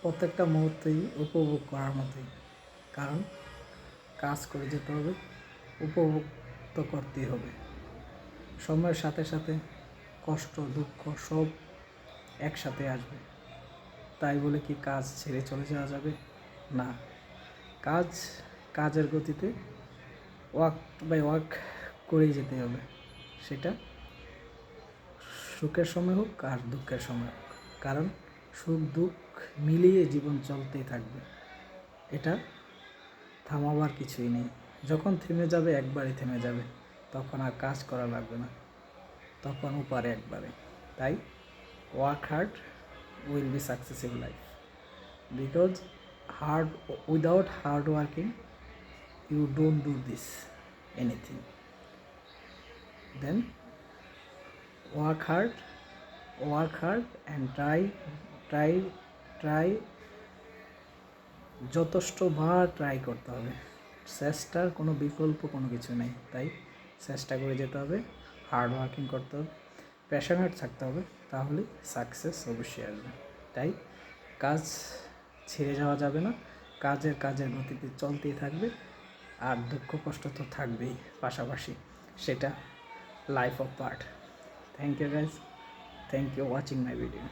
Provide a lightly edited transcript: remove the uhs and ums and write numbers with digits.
প্রত্যেকটা মুহূর্তেই উপভোগ করার মতোই, কারণ কাজ করে যেতে হবে, উপভোগ তো করতেই হবে। সময়ের সাথে সাথে কষ্ট দুঃখ সব একসাথে আসবে, তাই বলে কি কাজ ছেড়ে চলে যাওয়া যাবে? না, কাজের গতিতে ওয়াক বাই ওয়াক করেই যেতে হবে, সেটা সুখের সময় হোক আর দুঃখের সময় হোক, কারণ সুখ দুঃখ মিলিয়ে জীবন চলতেই থাকবে, এটা থামাবার কিছুই নেই। যখন থেমে যাবে একবারই থেমে যাবে, তখন আর কাজ করা লাগবে না, তখন উপারে একবারে। তাই work hard will be success in life, because without hard working you don't do this anything. Then work hard and try যথেষ্টবার ট্রাই করতে হবে। চেষ্টার কোনো বিকল্প কোনো কিছু নেই, তাই চেষ্টা করে যেতে হবে, হার্ড ওয়ার্কিং করতে হবে, প্যাশনেট থাকতে হবে, তাহলে সাকসেস অবশ্যই আসবে। তাই কাজ ছেড়ে যাওয়া যাবে না, কাজের গতিতে চলতেই থাকবে, আর দুঃখ কষ্ট তো থাকবেই পাশাপাশি, সেটা life of part. Thank you guys, thank you watching my video.